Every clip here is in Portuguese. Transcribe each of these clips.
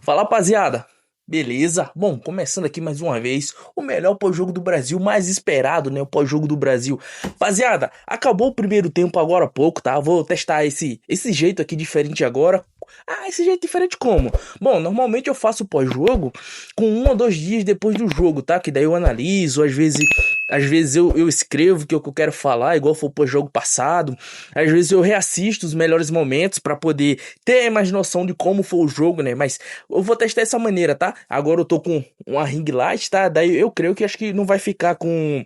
Fala, rapaziada. Beleza? Bom, começando aqui mais uma vez, o melhor pós-jogo do Brasil, mais esperado, né? O pós-jogo do Brasil. Rapaziada, acabou o primeiro tempo agora há pouco, tá? Vou testar esse jeito aqui diferente agora. Ah, esse jeito diferente como? Bom, normalmente eu faço pós-jogo com 1 ou 2 dias depois do jogo, tá? Que daí eu analiso, às vezes eu escrevo o que eu quero falar, igual foi o pós-jogo passado. Às vezes eu reassisto os melhores momentos pra poder ter mais noção de como foi o jogo, né? Mas eu vou testar essa maneira, tá? Agora eu tô com uma ring light, tá? Daí eu creio que acho que não vai ficar com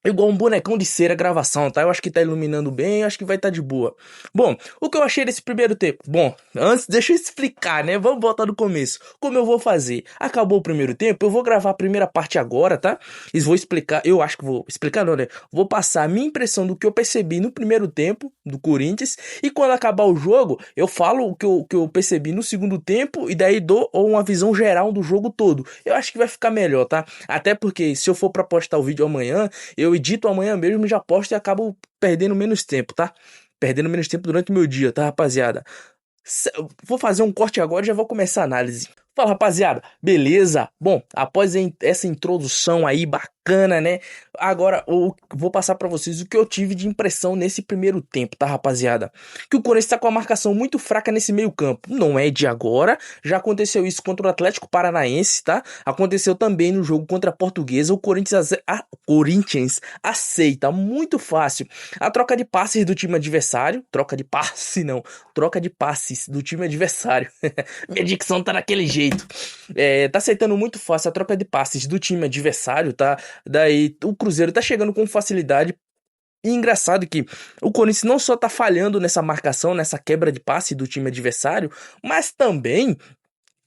igual um bonecão de cera a gravação, tá? Eu acho que tá iluminando bem, eu acho que vai tá de boa. Bom, o que eu achei desse primeiro tempo? Bom, antes deixa eu explicar, né? Vamos voltar do começo. Como eu vou fazer? Acabou o primeiro tempo, eu vou gravar a primeira parte agora, tá? E vou explicar, eu acho que vou explicar não, né? Vou passar a minha impressão do que eu percebi no primeiro tempo do Corinthians e quando acabar o jogo, eu falo o que eu percebi no segundo tempo e daí dou uma visão geral do jogo todo. Eu acho que vai ficar melhor, tá? Até porque se eu for pra postar o vídeo amanhã, eu edito amanhã mesmo, já posto e acabo perdendo menos tempo, tá? Perdendo menos tempo durante o meu dia, tá, rapaziada? Vou fazer um corte agora e já vou começar a análise. Fala, rapaziada, beleza? Bom, após essa introdução aí bacana, né? Agora eu vou passar pra vocês o que eu tive de impressão nesse primeiro tempo, tá, rapaziada? Que o Corinthians tá com a marcação muito fraca nesse meio-campo. Não é de agora, já aconteceu isso contra o Atlético Paranaense, tá? Aconteceu também no jogo contra a Portuguesa. O Corinthians aceita muito fácil a troca de passes do time adversário. Troca de passe, não. Troca de passes do time adversário. Minha dicção tá daquele jeito. Tá aceitando muito fácil a troca de passes do time adversário, tá? Daí o Cruzeiro tá chegando com facilidade. E engraçado que o Corinthians não só tá falhando nessa marcação, nessa quebra de passe do time adversário, mas também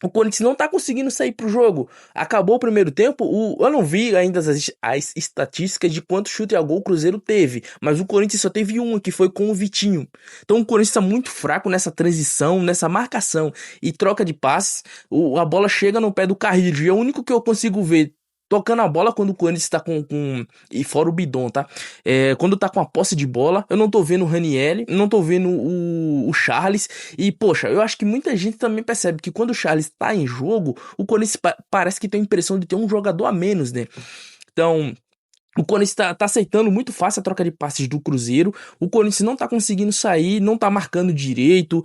o Corinthians não tá conseguindo sair pro jogo. Acabou o primeiro tempo, eu não vi ainda as estatísticas de quanto chute a gol o Cruzeiro teve, mas o Corinthians só teve uma, que foi com o Vitinho. Então o Corinthians tá muito fraco nessa transição, nessa marcação e troca de passes. A bola chega no pé do Carrillo e é o único que eu consigo ver tocando a bola quando o Corinthians tá e fora o Bidon, tá? Quando tá com a posse de bola, eu não tô vendo o Ranieri, não tô vendo o Charles. E, poxa, eu acho que muita gente também percebe que quando o Charles tá em jogo, o Corinthians parece que tem a impressão de ter um jogador a menos, né? Então, o Corinthians tá aceitando muito fácil a troca de passes do Cruzeiro. O Corinthians não tá conseguindo sair, não tá marcando direito,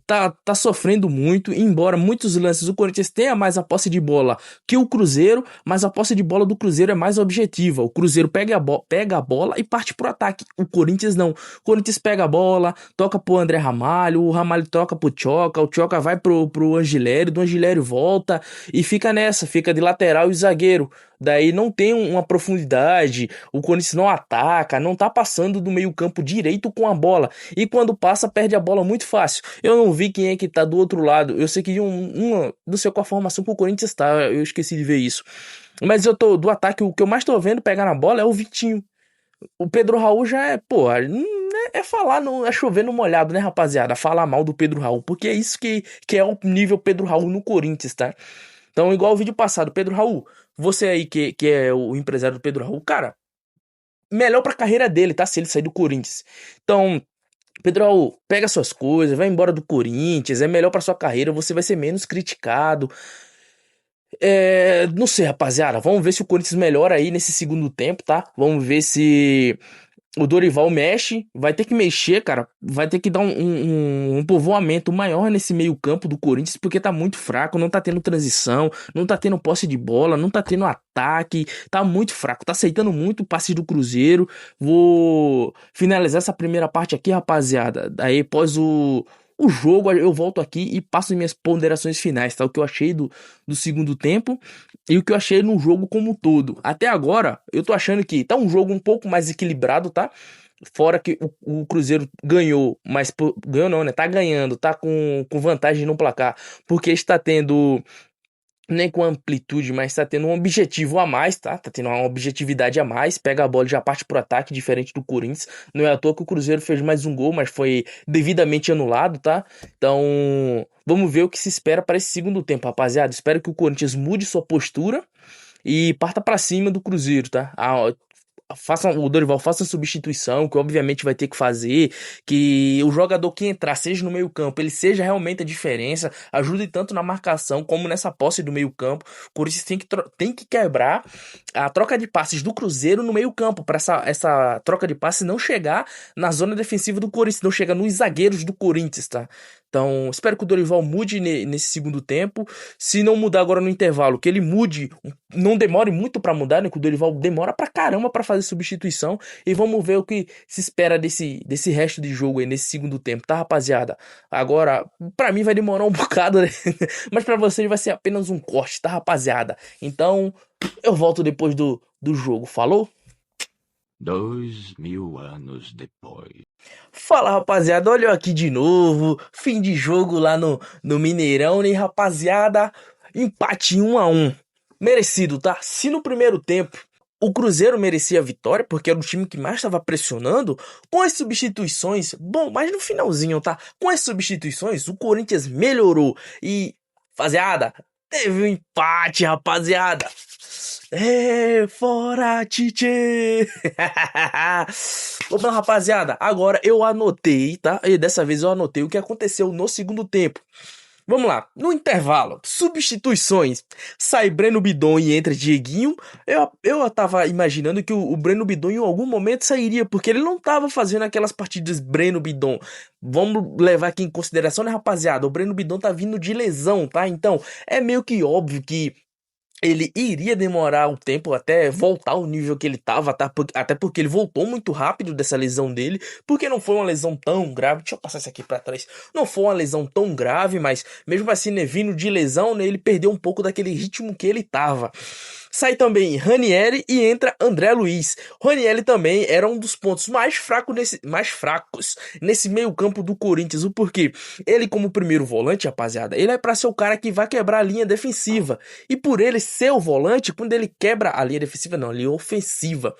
tá sofrendo muito. Embora muitos lances o Corinthians tenha mais a posse de bola que o Cruzeiro, mas a posse de bola do Cruzeiro é mais objetiva. O Cruzeiro pega a bola e parte pro ataque. O Corinthians não. O Corinthians pega a bola, toca pro André Ramalho, o Ramalho toca pro Tchoca, o Tchoca vai pro Angilério, do Angilério volta e fica nessa, fica de lateral e zagueiro. Daí não tem uma profundidade, o Corinthians não ataca, não tá passando do meio-campo direito com a bola. E quando passa, perde a bola muito fácil. Eu não vi quem é que tá do outro lado. Eu sei que não sei qual a formação que o Corinthians tá, eu esqueci de ver isso. Mas eu tô do ataque, o que eu mais tô vendo pegar na bola é o Vitinho. O Pedro Raul já é falar, é chover no molhado, né, rapaziada? Falar mal do Pedro Raul, porque é isso que é o nível Pedro Raul no Corinthians, tá? Então, igual o vídeo passado, Pedro Raul, você aí que é o empresário do Pedro Raul, cara, melhor pra carreira dele, tá? Se ele sair do Corinthians. Então, Pedro Raul, pega suas coisas, vai embora do Corinthians, é melhor pra sua carreira, você vai ser menos criticado. Não sei, rapaziada, vamos ver se o Corinthians melhora aí nesse segundo tempo, tá? Vamos ver se o Dorival mexe, vai ter que mexer, cara. Vai ter que dar um povoamento maior nesse meio-campo do Corinthians, porque tá muito fraco, não tá tendo transição, não tá tendo posse de bola, não tá tendo ataque, tá muito fraco, tá aceitando muito passes do Cruzeiro. Vou finalizar essa primeira parte aqui, rapaziada. Daí, após o jogo, eu volto aqui e passo minhas ponderações finais, tá? O que eu achei do segundo tempo e o que eu achei no jogo como um todo. Até agora, eu tô achando que tá um jogo um pouco mais equilibrado, tá? Fora que o Cruzeiro ganhou, mas ganhou não, né? Tá ganhando, tá com vantagem no placar, porque está tendo nem com amplitude, mas tá tendo um objetivo a mais, tá? Tá tendo uma objetividade a mais, pega a bola e já parte pro ataque, diferente do Corinthians. Não é à toa que o Cruzeiro fez mais um gol, mas foi devidamente anulado, tá? Então, vamos ver o que se espera para esse segundo tempo, rapaziada. Espero que o Corinthians mude sua postura e parta pra cima do Cruzeiro, tá? o Dorival faça a substituição, que obviamente vai ter que fazer, que o jogador que entrar, seja no meio-campo, ele seja realmente a diferença, ajude tanto na marcação como nessa posse do meio-campo. O Corinthians tem que quebrar a troca de passes do Cruzeiro no meio-campo, para essa troca de passes não chegar na zona defensiva do Corinthians, não chegar nos zagueiros do Corinthians, tá? Então, espero que o Dorival mude nesse segundo tempo. Se não mudar agora no intervalo, que ele mude, não demore muito pra mudar, né? Que o Dorival demora pra caramba pra fazer substituição. E vamos ver o que se espera desse resto de jogo aí, nesse segundo tempo, tá, rapaziada? Agora, pra mim vai demorar um bocado, né? Mas pra vocês vai ser apenas um corte, tá, rapaziada? Então, eu volto depois do jogo. Falou? 2000 anos depois. Fala, rapaziada, olha eu aqui de novo, fim de jogo lá no Mineirão, né, rapaziada? Empate 1-1, merecido, tá? Se no primeiro tempo o Cruzeiro merecia a vitória, porque era o time que mais estava pressionando, com as substituições, bom, mas no finalzinho, tá? Com as substituições, o Corinthians melhorou e, rapaziada, teve um empate, rapaziada. É, fora, Tite! Vamos lá, rapaziada. Agora eu anotei, tá? E dessa vez eu anotei o que aconteceu no segundo tempo. Vamos lá. No intervalo, substituições. Sai Breno Bidon e entra Dieguinho. Eu tava imaginando que o Breno Bidon em algum momento sairia, porque ele não tava fazendo aquelas partidas Breno Bidon. Vamos levar aqui em consideração, né, rapaziada? O Breno Bidon tá vindo de lesão, tá? Então, é meio que óbvio que ele iria demorar um tempo até voltar ao nível que ele tava, tá? Até porque ele voltou muito rápido dessa lesão dele, porque não foi uma lesão tão grave. Deixa eu passar isso aqui pra trás. Não foi uma lesão tão grave, mas mesmo assim, né, vindo de lesão, né, ele perdeu um pouco daquele ritmo que ele tava. Sai também Ranieri e entra André Luiz. Ranieri também era um dos pontos mais fracos nesse meio-campo do Corinthians. O porquê? Ele, como primeiro volante, rapaziada, ele é pra ser o cara que vai quebrar a linha defensiva. E por ele ser o volante, quando ele quebra a linha defensiva, não, a linha ofensiva.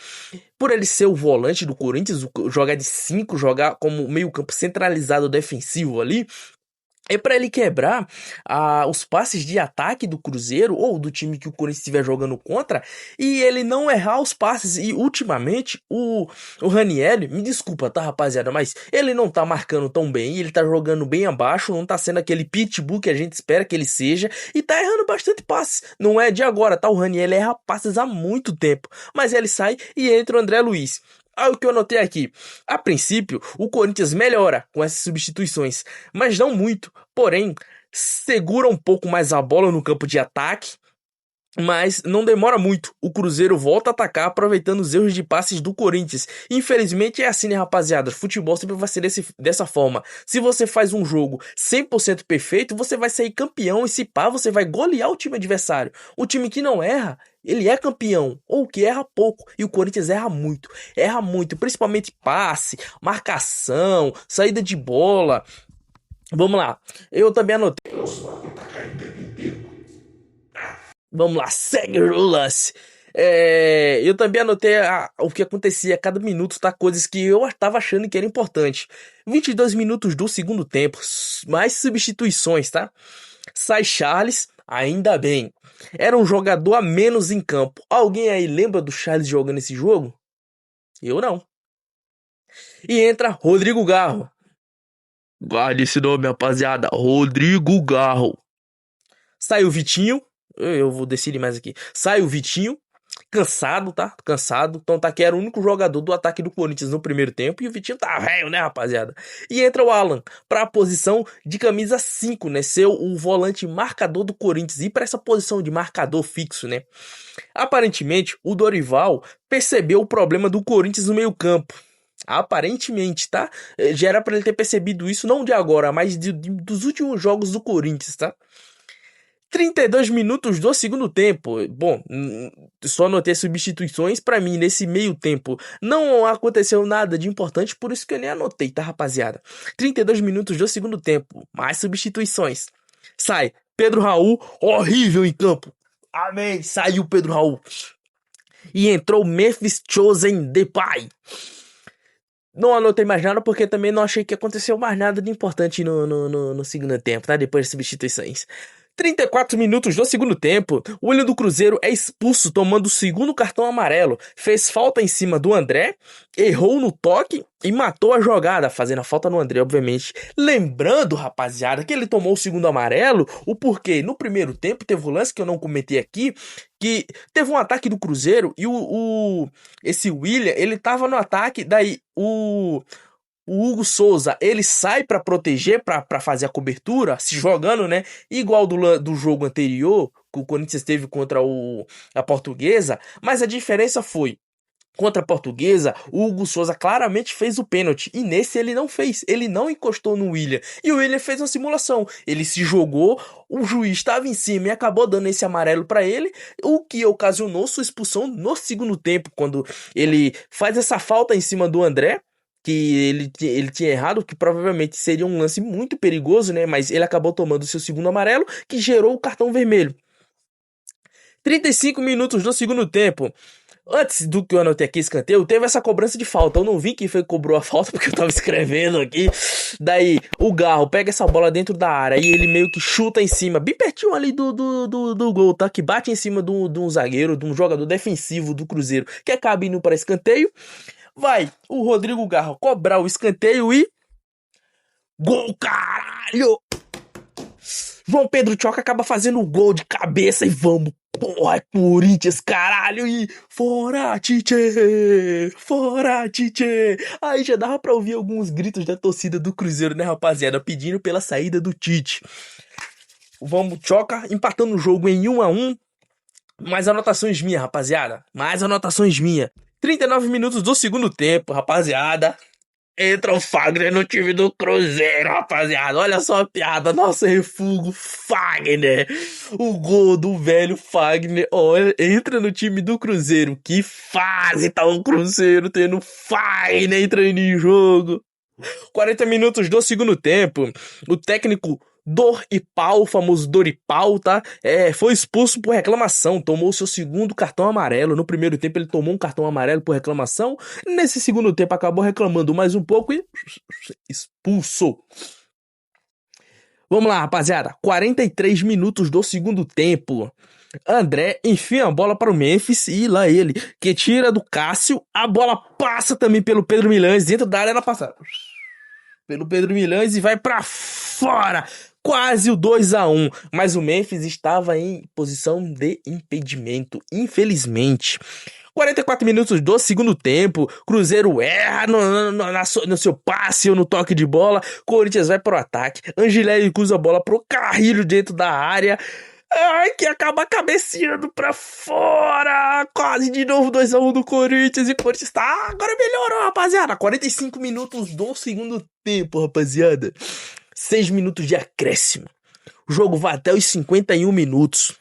Por ele ser o volante do Corinthians, jogar de 5, jogar como meio-campo centralizado defensivo ali, é para ele quebrar os passes de ataque do Cruzeiro ou do time que o Corinthians estiver jogando contra e ele não errar os passes. E ultimamente o Ranieri, me desculpa, tá, rapaziada, mas ele não tá marcando tão bem, ele tá jogando bem abaixo, não tá sendo aquele pitbull que a gente espera que ele seja e tá errando bastante passes. Não é de agora, tá? O Ranieri erra passes há muito tempo, mas ele sai e entra o André Luiz. O que eu anotei aqui. A princípio, o Corinthians melhora com essas substituições, mas não muito. Porém, segura um pouco mais a bola no campo de ataque, mas não demora muito. O Cruzeiro volta a atacar aproveitando os erros de passes do Corinthians. Infelizmente é assim, né, rapaziada? Futebol sempre vai ser dessa forma. Se você faz um jogo 100% perfeito, você vai sair campeão e se pá, você vai golear o time adversário. O time que não erra, ele é campeão, ou que erra pouco, e o Corinthians erra muito, principalmente passe, marcação, saída de bola. Vamos lá, eu também anotei. Vamos lá, segue o lance. Eu também anotei o que acontecia a cada minuto, tá? Coisas que eu tava achando que era importante. 22 minutos do segundo tempo, mais substituições, tá? Sai Charles, ainda bem. Era um jogador a menos em campo. Alguém aí lembra do Charles jogando esse jogo? Eu não. E entra Rodrigo Garro. Guarde esse nome, rapaziada. Rodrigo Garro. Sai o Vitinho. Eu vou decidir mais aqui. Sai o Vitinho. Cansado, tá? Cansado. Então tá que era o único jogador do ataque do Corinthians no primeiro tempo. E o Vitinho tá velho, né, rapaziada? E entra o Alan pra posição de camisa 5, né? Ser o volante marcador do Corinthians. E pra essa posição de marcador fixo, né? Aparentemente, o Dorival percebeu o problema do Corinthians no meio campo. Aparentemente, tá? Já era pra ele ter percebido isso, não de agora, mas dos últimos jogos do Corinthians, tá? 32 minutos do segundo tempo. Bom, só anotei substituições. Pra mim, nesse meio tempo, não aconteceu nada de importante, por isso que eu nem anotei, tá, rapaziada? 32 minutos do segundo tempo, mais substituições. Sai Pedro Raul, horrível em campo. Amém, saiu Pedro Raul. E entrou Memphis Chosen Depay. Não anotei mais nada porque também não achei que aconteceu mais nada de importante no segundo tempo, tá? Depois das substituições. 34 minutos do segundo tempo, o Willian do Cruzeiro é expulso tomando o segundo cartão amarelo. Fez falta em cima do André, errou no toque e matou a jogada, fazendo a falta no André, obviamente. Lembrando, rapaziada, que ele tomou o segundo amarelo, o porquê? No primeiro tempo teve um lance que eu não comentei aqui, que teve um ataque do Cruzeiro e esse Willian, ele tava no ataque, daí o Hugo Souza, ele sai pra proteger, pra fazer a cobertura, se jogando, né? Igual do jogo anterior, que o Corinthians teve contra a Portuguesa, mas a diferença foi, contra a Portuguesa, o Hugo Souza claramente fez o pênalti, e nesse ele não fez, ele não encostou no Willian, e o Willian fez uma simulação, ele se jogou, o juiz estava em cima e acabou dando esse amarelo pra ele, o que ocasionou sua expulsão no segundo tempo, quando ele faz essa falta em cima do André, que ele tinha errado, que provavelmente seria um lance muito perigoso, né? Mas ele acabou tomando o seu segundo amarelo, que gerou o cartão vermelho. 35 minutos do segundo tempo. Antes do que eu anotei aqui, escanteio, teve essa cobrança de falta. Eu não vi quem foi que cobrou a falta, porque eu tava escrevendo aqui. Daí, o Garro pega essa bola dentro da área e ele meio que chuta em cima, bem pertinho ali do gol, tá? Que bate em cima de um zagueiro, de um jogador defensivo do Cruzeiro, que acaba indo para escanteio. Vai o Rodrigo Garro cobrar o escanteio e... Gol, caralho! João Pedro Choca acaba fazendo o gol de cabeça e vamos. Porra, é Corinthians, caralho! E fora, Tite! Fora, Tite! Aí já dava pra ouvir alguns gritos da torcida do Cruzeiro, né, rapaziada? Pedindo pela saída do Tite. Vamos, Choca, empatando o jogo em 1-1. Mais anotações minhas, rapaziada. Mais anotações minhas. 39 minutos do segundo tempo, rapaziada. Entra o Fagner no time do Cruzeiro, rapaziada. Olha só a piada. Nosso refúgio, Fagner. O gol do velho Fagner. Olha, entra no time do Cruzeiro. Que fase tá o Cruzeiro tendo Fagner entrando em jogo. 40 minutos do segundo tempo. O técnico Doripau, o famoso Doripau, tá? Foi expulso por reclamação, tomou seu segundo cartão amarelo. No primeiro tempo ele tomou um cartão amarelo por reclamação. Nesse segundo tempo acabou reclamando mais um pouco e expulso. Vamos lá, rapaziada. 43 minutos do segundo tempo. André enfia a bola para o Memphis e lá ele, que tira do Cássio. A bola passa também pelo Pedro Milhões. Dentro da área ela passa pelo Pedro Milhões e vai para fora. Quase o 2-1, mas o Memphis estava em posição de impedimento, infelizmente. 44 minutos do segundo tempo, Cruzeiro erra no seu passe ou no toque de bola, Corinthians vai pro ataque, Angelelli cruza a bola pro Carrilho dentro da área, ai, que acaba cabeceando pra fora, quase de novo 2-1 do Corinthians, e o Corinthians tá, agora melhorou, rapaziada. 45 minutos do segundo tempo, rapaziada. 6 minutos de acréscimo. O jogo vai até os 51 minutos.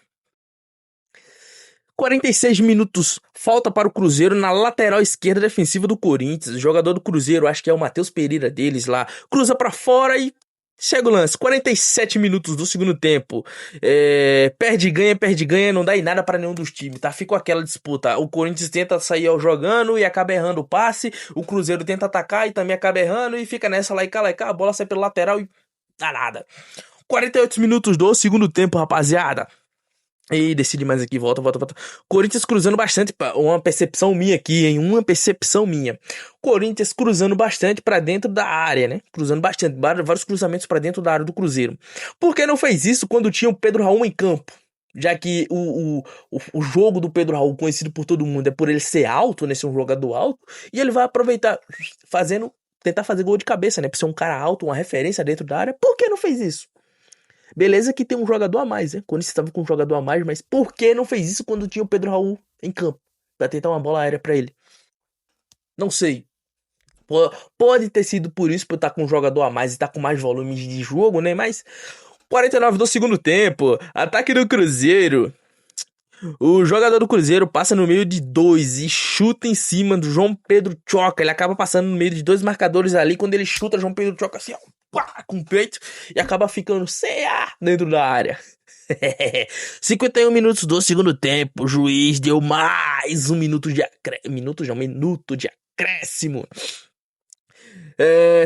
46 minutos. Falta para o Cruzeiro na lateral esquerda defensiva do Corinthians. O jogador do Cruzeiro, acho que é o Matheus Pereira deles lá, cruza para fora e chega o lance. 47 minutos do segundo tempo. Perde e ganha, não dá em nada para nenhum dos times, tá? Ficou aquela disputa. O Corinthians tenta sair jogando e acaba errando o passe. O Cruzeiro tenta atacar e também acaba errando. E fica nessa lá e cá. A bola sai pelo lateral e dá nada. 48 minutos do segundo tempo, rapaziada. E decide mais aqui, volta. Corinthians cruzando bastante, uma percepção minha aqui, hein? Uma percepção minha. Corinthians cruzando bastante pra dentro da área, né? Cruzando bastante, vários cruzamentos pra dentro da área do Cruzeiro. Por que não fez isso quando tinha o Pedro Raul em campo? Já que o jogo do Pedro Raul, conhecido por todo mundo, é por ele ser alto, né? Ser um jogador alto. E ele vai aproveitar, tentar fazer gol de cabeça, né? Por ser um cara alto, uma referência dentro da área. Por que não fez isso? Beleza que tem um jogador a mais, né? Quando você estava com um jogador a mais, mas por que não fez isso quando tinha o Pedro Raul em campo? Pra tentar uma bola aérea pra ele. Não sei. Pode ter sido por isso, por estar com um jogador a mais e estar com mais volume de jogo, né? Mas 49 do segundo tempo, ataque do Cruzeiro. O jogador do Cruzeiro passa no meio de dois e chuta em cima do João Pedro Choca. Ele acaba passando no meio de dois marcadores ali. Quando ele chuta, João Pedro Choca assim, ó, pá, com o peito, e acaba ficando sem ar dentro da área. 51 minutos do segundo tempo. O juiz deu mais um minuto de acréscimo.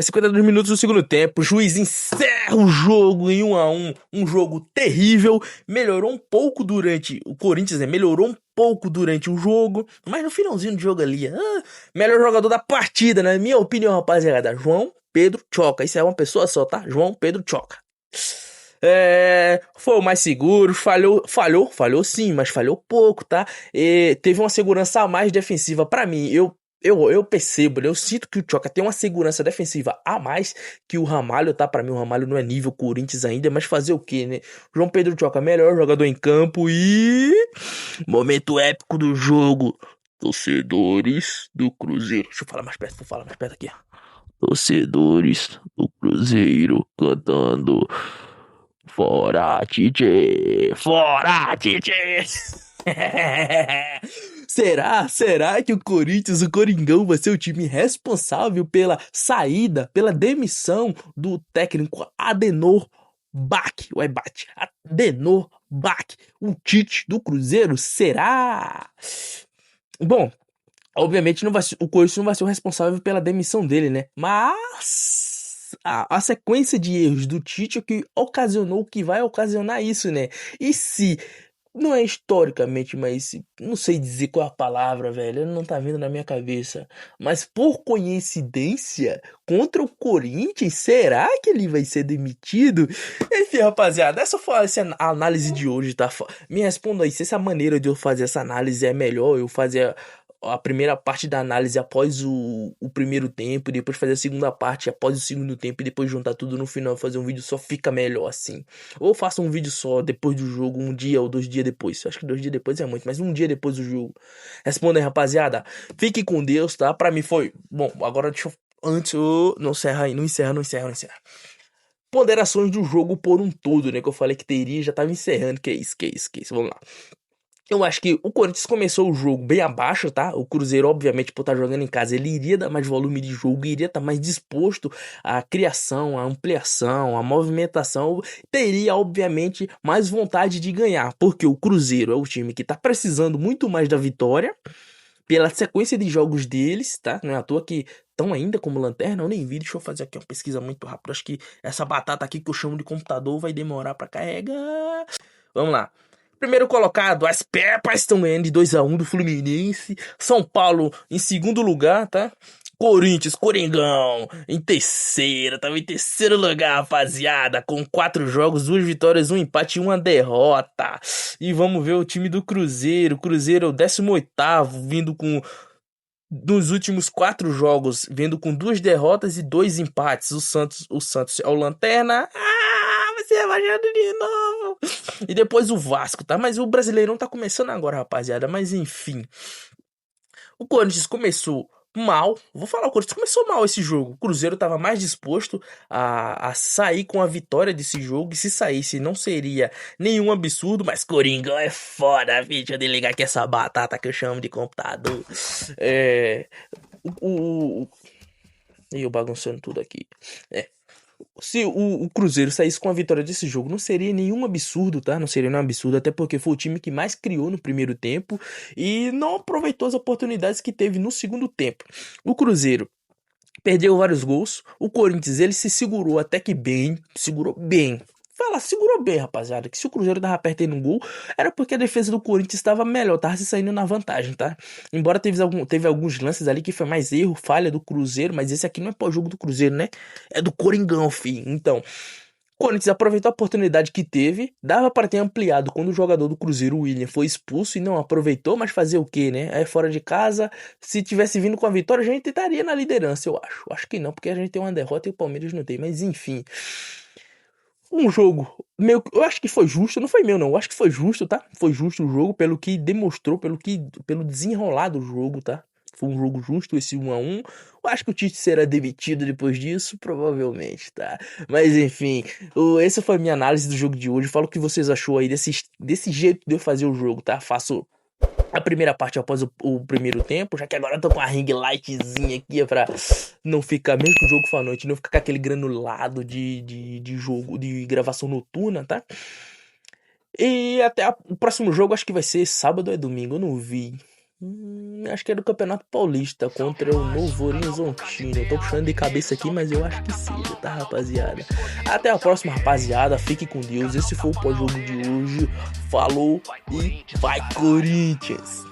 52 minutos do segundo tempo, o juiz encerra o jogo em 1-1, um jogo terrível, melhorou um pouco durante, o Corinthians, né, melhorou um pouco durante o jogo, mas no finalzinho do jogo ali, melhor jogador da partida, na minha opinião, rapaziada, João Pedro Choca, isso é uma pessoa só, tá? João Pedro Choca. Foi o mais seguro, falhou sim, mas falhou pouco, tá? Teve uma segurança a mais defensiva pra mim. Eu percebo, né? Eu sinto que o Choca tem uma segurança defensiva a mais que o Ramalho, tá? Pra mim, o Ramalho não é nível Corinthians ainda, mas fazer o quê, né? João Pedro Choca, melhor jogador em campo e. Momento épico do jogo. Torcedores do Cruzeiro. Deixa eu falar mais perto, vou falar mais perto aqui, ó. Torcedores do Cruzeiro cantando Fora DJ! Fora DJ! Será que o Corinthians, o Coringão, vai ser o time responsável pela saída, pela demissão do técnico Adenor Bach? O Bach, Adenor Bach, o Tite do Cruzeiro? Será? Bom, obviamente não vai ser, o Corinthians não vai ser o responsável pela demissão dele, né? Mas a sequência de erros do Tite é que ocasionou o que vai ocasionar isso, né? E se não é historicamente, mas não sei dizer qual é a palavra, velho, não tá vindo na minha cabeça. Mas por coincidência, contra o Corinthians, será que ele vai ser demitido? Enfim, rapaziada, essa foi a análise de hoje, tá? Me responda aí se essa maneira de eu fazer essa análise é melhor, eu fazer a primeira parte da análise após o primeiro tempo, e depois fazer a segunda parte após o segundo tempo, e depois juntar tudo no final e fazer um vídeo só, fica melhor assim. Ou faça um vídeo só depois do jogo, um dia ou 2 dias depois. Acho que 2 dias depois é muito, mas um dia depois do jogo. Responda aí, rapaziada. Fique com Deus, tá? Pra mim foi. Bom, agora deixa eu. Antes eu. Não encerra aí, não encerra. Ponderações do jogo por um todo, né? Que eu falei que teria, já tava encerrando. Que é isso. Vamos lá. Eu acho que o Corinthians começou o jogo bem abaixo, tá? O Cruzeiro, obviamente, por estar jogando em casa, ele iria dar mais volume de jogo, iria estar mais disposto à criação, à ampliação, à movimentação, teria, obviamente, mais vontade de ganhar, porque o Cruzeiro é o time que tá precisando muito mais da vitória, pela sequência de jogos deles, tá? Não é à toa que estão ainda como lanterna, eu nem vi, deixa eu fazer aqui uma pesquisa muito rápida, acho que essa batata aqui que eu chamo de computador vai demorar pra carregar. Vamos lá. Primeiro colocado, as Pepas estão ganhando de 2-1 do Fluminense. São Paulo em segundo lugar, tá? Corinthians, Coringão, em terceiro, tava em terceiro lugar, rapaziada, com 4 jogos, 2 vitórias, 1 empate e 1 derrota. E vamos ver o time do Cruzeiro. O Cruzeiro é o 18º, vindo com nos últimos 4 jogos, vindo com 2 derrotas e 2 empates. O Santos é o lanterna. Vai ser rebaixado de novo. E depois o Vasco, tá? Mas o Brasileirão tá começando agora, rapaziada. Mas enfim. O Corinthians começou mal. Vou falar, o Corinthians começou mal esse jogo. O Cruzeiro tava mais disposto a sair com a vitória desse jogo. E se saísse, não seria nenhum absurdo. Mas Coringão é foda, filho. Deixa eu desligar aqui essa batata que eu chamo de computador. E eu bagunçando tudo aqui. Se o Cruzeiro saísse com a vitória desse jogo, não seria nenhum absurdo, tá? Não seria nenhum absurdo, até porque foi o time que mais criou no primeiro tempo e não aproveitou as oportunidades que teve no segundo tempo. O Cruzeiro perdeu vários gols, o Corinthians ele se segurou até que bem, segurou bem. Segurou bem, rapaziada, que se o Cruzeiro tava perdendo um gol, era porque a defesa do Corinthians estava melhor, tava se saindo na vantagem, tá? Embora teve alguns lances ali que foi mais erro, falha do Cruzeiro, mas esse aqui não é pós-jogo do Cruzeiro, né? É do Coringão, filho. Então, o Corinthians aproveitou a oportunidade que teve, dava para ter ampliado quando o jogador do Cruzeiro, o William, foi expulso e não aproveitou, mas fazer o quê, né? Aí fora de casa, se tivesse vindo com a vitória, a gente estaria na liderança, eu acho. Acho que não, porque a gente tem uma derrota e o Palmeiras não tem, mas enfim. Um jogo meio que. Eu acho que foi justo, não foi meu, não. Eu acho que foi justo, tá? Foi justo o jogo, pelo que demonstrou, pelo desenrolar do jogo, tá? Foi um jogo justo, esse 1-1. Eu acho que o Tite será demitido depois disso, provavelmente, tá? Mas enfim, essa foi a minha análise do jogo de hoje. Fala o que vocês achou aí desse jeito de eu fazer o jogo, tá? Faço a primeira parte após o primeiro tempo, já que agora eu tô com a ring lightzinha aqui pra não ficar, mesmo que o jogo for à noite, não ficar com aquele granulado de jogo, de gravação noturna, tá? E até o próximo jogo, acho que vai ser sábado ou é domingo, eu não vi. Acho que é do Campeonato Paulista contra o Novo Horizontino. Eu tô puxando de cabeça aqui, mas eu acho que seja, tá, rapaziada? Até a próxima, rapaziada. Fique com Deus. Esse foi o pós-jogo de hoje. Falou e vai, Corinthians!